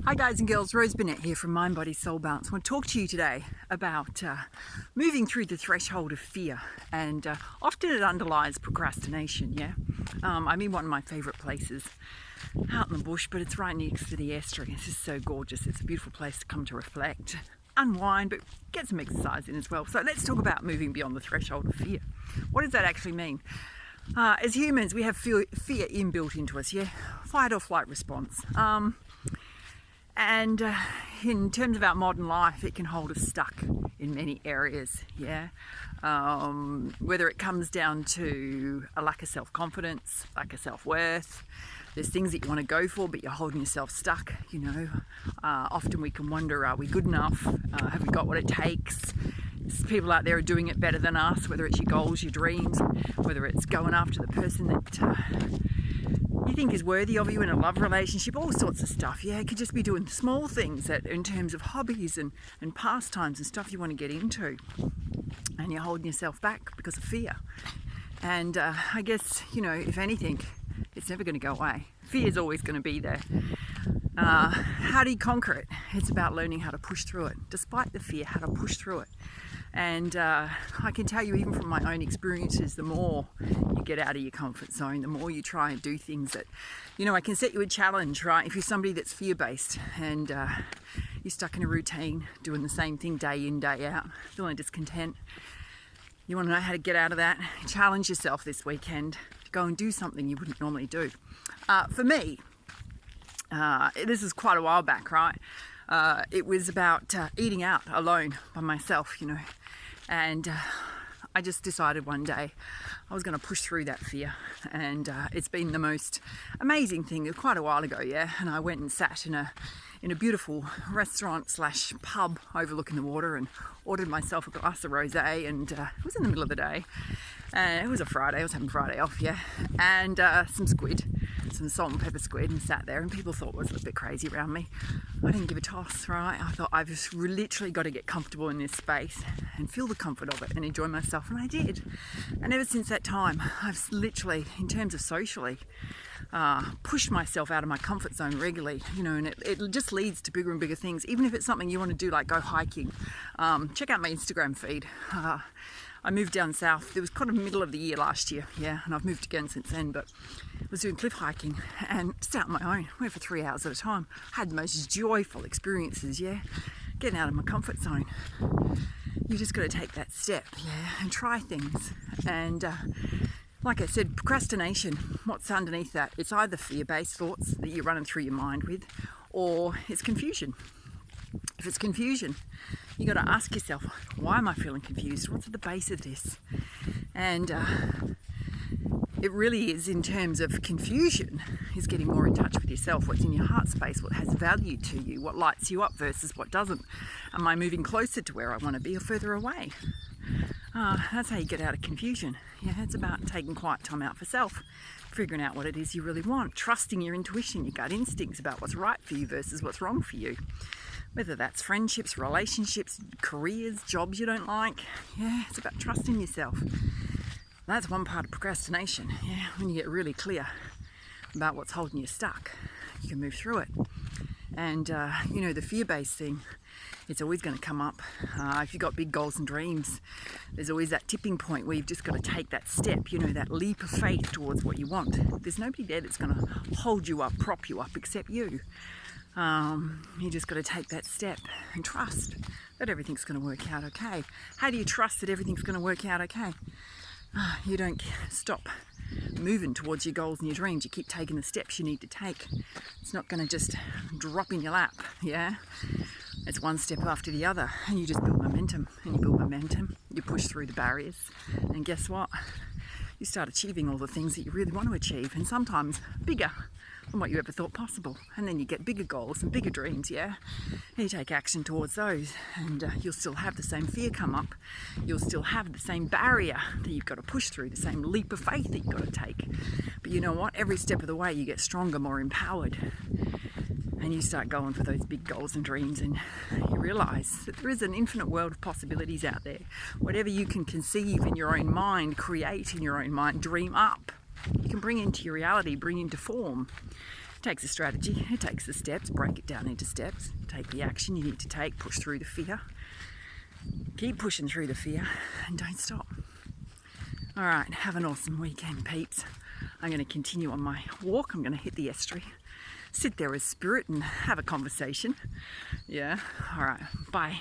Hi guys and girls, Rose Burnett here from Mind, Body, Soul Balance. I want to talk to you today about moving through the threshold of fear, and often it underlies procrastination, yeah? I'm in one of my favourite places out in the bush, but it's right next to the estuary. It's just so gorgeous. It's a beautiful place to come to reflect, unwind, but get some exercise in as well. So let's talk about moving beyond the threshold of fear. What does that actually mean? As humans, we have fear inbuilt into us, yeah? Fight or flight response. And in terms of our modern life, it can hold us stuck in many areas, yeah? Whether it comes down to a lack of self-confidence, lack of self-worth, there's things that you want to go for, but you're holding yourself stuck, you know. Often we can wonder, are we good enough? Have we got what it takes? There's people out there are doing it better than us, whether it's your goals, your dreams, whether it's going after the person that you think is worthy of you in a love relationship, all sorts of stuff. Yeah, it could just be doing small things that in terms of hobbies and pastimes and stuff you want to get into, and you're holding yourself back because of fear. And I guess, you know, if anything, it's never going to go away. Fear is always going to be there. How do you conquer it? It's about learning how to push through it, despite the fear, how to push through it. And I can tell you, even from my own experiences, the more you get out of your comfort zone, the more you try and do things that, you know, I can set you a challenge, right? If you're somebody that's fear-based and you're stuck in a routine, doing the same thing day in, day out, feeling discontent, you want to know how to get out of that, challenge yourself this weekend to go and do something you wouldn't normally do. For me, this is quite a while back, right? It was about eating out alone by myself, you know, and I just decided one day I was going to push through that fear, and it's been the most amazing thing. Quite a while ago, yeah, and I went and sat in a beautiful restaurant / pub overlooking the water and ordered myself a glass of rosé, and it was in the middle of the day. It was a Friday, I was having Friday off, yeah, and some squid, some salt and pepper squid, and sat there, and people thought it was a little bit crazy around me. I didn't give a toss, right? I thought I've just literally got to get comfortable in this space and feel the comfort of it and enjoy myself, and I did. And ever since that time, I've literally, in terms of socially, pushed myself out of my comfort zone regularly, you know, and it just leads to bigger and bigger things. Even if it's something you want to do, like go hiking, check out my Instagram feed. I moved down south. It was kind of middle of the year last year, yeah, and I've moved again since then, but I was doing cliff hiking and just out on my own, went for 3 hours at a time. Had the most joyful experiences, yeah, getting out of my comfort zone. You just got to take that step, yeah, and try things. And like I said, procrastination, what's underneath that? It's either fear-based thoughts that you're running through your mind with, or it's confusion. If it's confusion, you got to ask yourself, why am I feeling confused? What's at the base of this? And it really is, in terms of confusion, is getting more in touch with yourself, what's in your heart space, what has value to you, what lights you up versus what doesn't. Am I moving closer to where I want to be or further away? That's how you get out of confusion. Yeah, it's about taking quiet time out for self, figuring out what it is you really want, trusting your intuition, your gut instincts about what's right for you versus what's wrong for you. Whether that's friendships, relationships, careers, jobs you don't like. Yeah, it's about trusting yourself. That's one part of procrastination. Yeah, when you get really clear about what's holding you stuck, you can move through it. And, you know, the fear-based thing, it's always going to come up. If you've got big goals and dreams, there's always that tipping point where you've just got to take that step, you know, that leap of faith towards what you want. There's nobody there that's going to hold you up, prop you up, except you. You just got to take that step and trust that everything's going to work out okay. How do you trust that everything's going to work out okay? You don't stop moving towards your goals and your dreams. You keep taking the steps you need to take. It's not going to just drop in your lap, yeah? It's one step after the other, and you just build momentum, and you build momentum, you push through the barriers, and guess what? You start achieving all the things that you really want to achieve, and sometimes bigger than what you ever thought possible. And then you get bigger goals and bigger dreams, yeah? And you take action towards those, and you'll still have the same fear come up. You'll still have the same barrier that you've got to push through, the same leap of faith that you've got to take. But you know what? Every step of the way you get stronger, more empowered, and you start going for those big goals and dreams, and you realise that there is an infinite world of possibilities out there. Whatever you can conceive in your own mind, create in your own mind, dream up, you can bring into your reality, bring into form. It takes a strategy, it takes the steps, break it down into steps, take the action you need to take, push through the fear. Keep pushing through the fear and don't stop. All right, have an awesome weekend, peeps. I'm going to continue on my walk. I'm going to hit the estuary, sit there with spirit and have a conversation. Yeah, all right, bye.